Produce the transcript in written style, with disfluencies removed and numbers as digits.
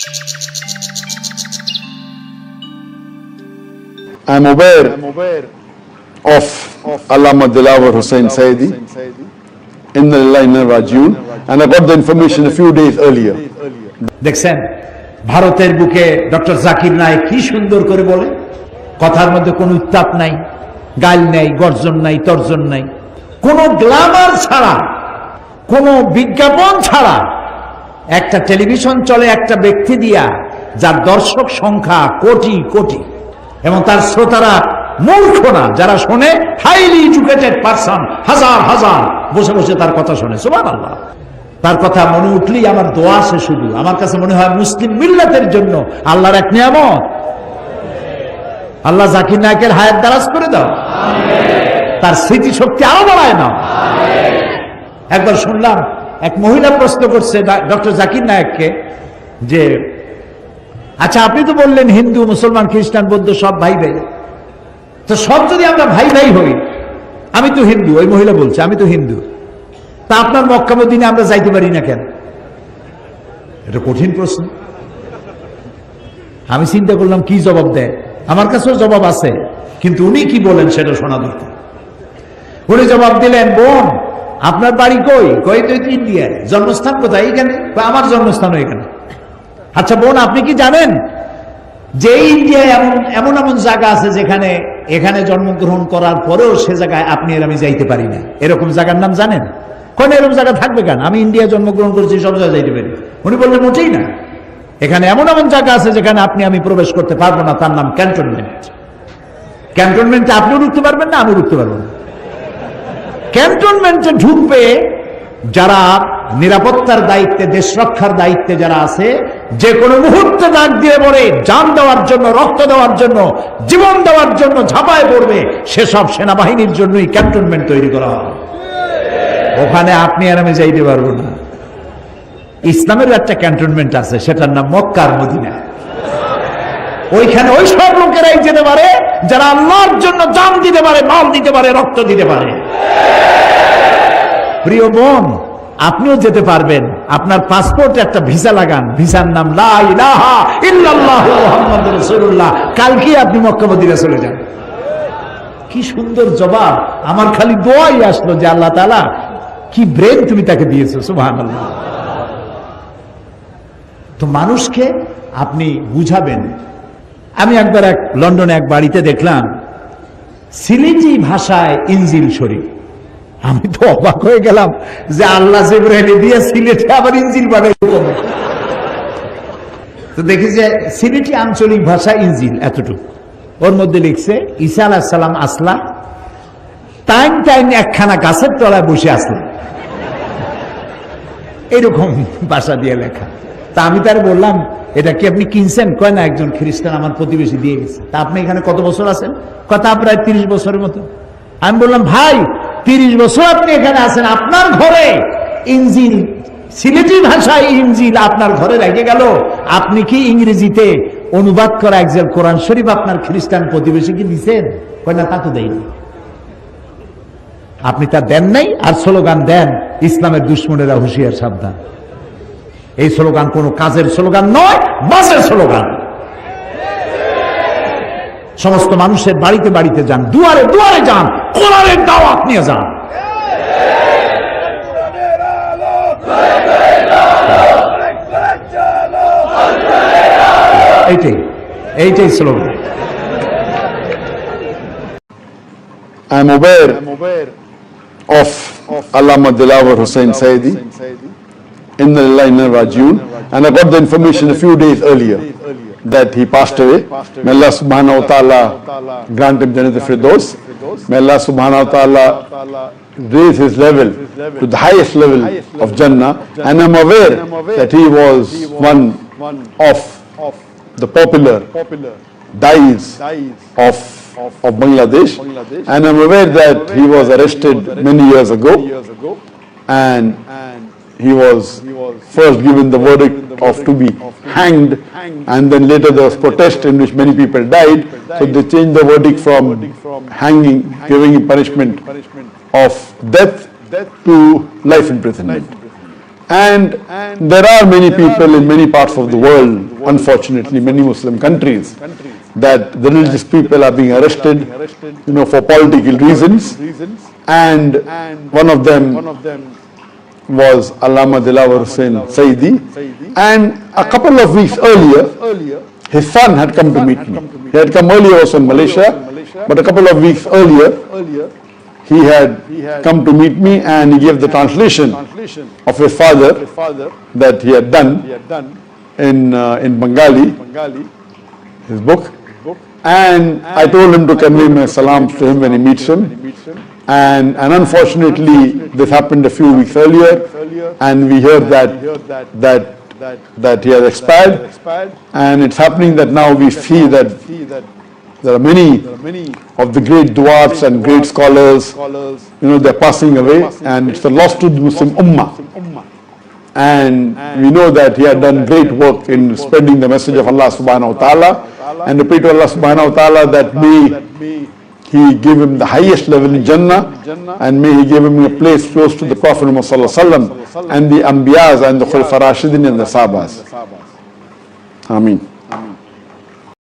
I am aware of Allama Dilawar Hussain Saidi, Inna Lillahi wa Inna Ilaihi Raji'un, and I got the information a few days earlier. দেখছেন ভারতের বুকে doctor Zakir Naik কি সুন্দর করে বলে, কথার মধ্যে কোনো উত্তাপ নাই, গাল নাই, গর্জন নাই, তর্জন নাই, কোনো গ্ল্যামার ছাড়া, কোনো বিজ্ঞাপন ছাড়া একটা টেলিভিশন চলে একটা ব্যক্তি দিয়া, যার দর্শক সংখ্যা কোটি কোটি, এবং তার শ্রোতারা মূর্খ না, যারা শোনে হাইলি এডুকেটেড পারসন, হাজার হাজার বসে বসে তার কথা শোনে। সুবহানাল্লাহ। তার কথা মনে উঠলেই আমার দোয়া আসে শুধু। আমার কাছে মনে হয় মুসলিম মিল্লাতের জন্য আল্লাহর এক নিয়ামত। আল্লাহ জাকির নায়েকের হায়াত দারাজ করে দাও, তার স্মৃতি শক্তি আরো বাড়ায় নাও। একবার শুনলাম এক মহিলা প্রশ্ন করছে ডক্টর জাকির নায়েককে যে, আচ্ছা আপনি তো বললেন হিন্দু মুসলমান খ্রিস্টান বৌদ্ধ সব ভাই ভাই, তো সব যদি আমরা ভাই ভাই হই, আমি তো হিন্দু, ওই মহিলা বলছে আমি তো হিন্দু, তা আপনার মক্কা মদিনায় আমরা যাইতে পারি না কেন? এটা কঠিন প্রশ্ন। আমি চিন্তা করলাম কি জবাব দেয়। আমার কাছেও জবাব আছে, কিন্তু উনি কি বলেন সেটা শোনা দরকার। উনি জবাব দিলেন, বোন আপনার বাড়ি কই? কই তো ইন্ডিয়ায়। জন্মস্থান কোথায়? এখানে। আমার জন্মস্থানও এখানে। আচ্ছা বোন আপনি কি জানেন যে ইন্ডিয়ায় এমন এমন এমন জায়গা আছে যেখানে এখানে জন্মগ্রহণ করার পরেও সে জায়গায় আপনি আর আমি যাইতে পারি না, এরকম জায়গার নাম জানেন? কোন এরকম জায়গা থাকবে কেন? আমি ইন্ডিয়া জন্মগ্রহণ করেছি, সব জায়গায় যাইতে পারি। উনি বললেন মোটেই না, এখানে এমন এমন জায়গা আছে যেখানে আপনি আমি প্রবেশ করতে পারবো না, তার নাম ক্যান্টনমেন্ট। ক্যান্টনমেন্টে আপনিও ঢুকতে পারবেন না, আমিও ঢুকতে পারবো না। ক্যান্টনমেন্টে ঢুকবে যারা নিরাপত্তার দায়িত্বে, দেশ রক্ষার দায়িত্বে যারা আছে, যে কোনো মুহূর্তে ডাক দিয়ে পড়ে জান দেওয়ার জন্য, রক্ত দেওয়ার জন্য, জীবন দেওয়ার জন্য ঝাঁপায় পড়বে, সেসব সেনাবাহিনীর জন্যই ক্যান্টনমেন্ট তৈরি করা হয়। ওখানে আপনি আর আমি যাইতে পারবো না। ইসলামের একটা ক্যান্টনমেন্ট আছে, সেটার নাম মক্কা আর মদিনা। ওইখানে ওই সব লোকেরাই যেতে পারে যারা আল্লাহর জন্য জান দিতে পারে, মাল দিতে পারে, রক্ত দিতে পারে। প্রিয় বোন, আপনিও যেতে পারবেন। আপনার পাসপোর্টে একটা ভিসা লাগান, ভিসার নাম লা ইলাহা ইল্লাল্লাহু মুহাম্মাদুর রাসূলুল্লাহ। কালকে আপনি মক্কা মদিনা চলে যান। কি সুন্দর জবাব। আমার খালি দোয়াই আসলো যে আল্লাহ তাআলা কি ব্রেন তুমি তাকে দিয়েছো। সুবহানাল্লাহ। তো মানুষকে আপনি বুঝাবেন। আমি একবার লন্ডনে এক বাড়িতে দেখলাম সিলেটি ভাষায় ইনজিল শরীফ। আমি তো অবাক হয়ে গেলাম যে আল্লাহ জিবরাইল দিয়ে সিলেটে আবার ইনজিল বানাইলো। তো দেখি যে সিলেটি আঞ্চলিক ভাষা ইনজিল এতটুকু, ওর মধ্যে লিখছে ঈসা আলাইহিস সালাম আসলা, টাইম টাইম একখানা গাছের তলায় বসে আসলেন, এরকম ভাষা দিয়ে লেখা। তা আমি তার বললাম এটা কি আপনি কিনছেন? কয় না, একজন খ্রিস্টান আমার প্রতিবেশী দিয়ে গেছে। তা আপনি এখানে কত বছর আছেন? কথা প্রায় 30 বছরের মতো। আমি বললাম ভাই 30 বছর আপনি এখানে আছেন, আপনার ঘরে ইনজিল, সিলেটি ভাষায় ইনজিল আপনার ঘরে রেখে গেল, আপনি কি ইংরেজিতে অনুবাদ করা একজন কোরআন শরীফ আপনার খ্রিস্টান প্রতিবেশীকে দিচ্ছেন? কয় না, তা তো দেয়নি। আপনি তা দেন নাই, আর স্লোগান দেন ইসলামের দুশ্মনেরা হুঁশিয়ার সাবধান। এই স্লোগান কোনো কাজের স্লোগান নয়, বাজে স্লোগান। সমস্ত মানুষের বাড়িতে বাড়িতে যান, দুয়ারে দুয়ারে যান, কোরআনের দাওয়াত নিয়ে যান। এইটাই slogan. I am aware of Allama Dilawar Hussain Saidi, Inna Lillahi wa Inna Ilaihi Raji'un, and I got the information a few days earlier that he passed away. May Allah subhanahu wa ta'ala grant him Jannat al-Firdaus. May Allah subhanahu wa ta'ala raise his level to the highest level of Jannah. And I'm aware that he was one of the popular dais of Bangladesh, and I'm aware that he was arrested many years ago, and he was first given the verdict of to be hanged, and then later there was protest in which many people died, so they changed the verdict from hanging, giving him punishment of death to life imprisonment. And there are many people in many parts of the world, unfortunately, many Muslim countries, that the religious people are being arrested, for political reasons. And one of them was Allama Dilawar Hussain Saidi. And a couple of weeks earlier, his son had come to meet me. He had come earlier also in Malaysia, but a couple of weeks earlier, he had come to meet me and he gave the translation of his father that he had done in Bengali, his book. And I told him to convey my salams to him when he meets him. And unfortunately, this happened a few weeks earlier, and we heard that he has expired. And it's happening that now we see that there are many of the great du'ats and great scholars, they're passing away, and it's a loss to the Muslim Ummah. And we know that he had done great work in spreading the message of Allah subhanahu wa ta'ala, and we pray to Allah subhanahu wa ta'ala that may He give him the highest level in Jannah, and may He give him a place close to the Prophet Muhammad sallallahu alaihi wasallam and the Anbiyas and the Khulafa Rashidin and the Sahabas. Ameen.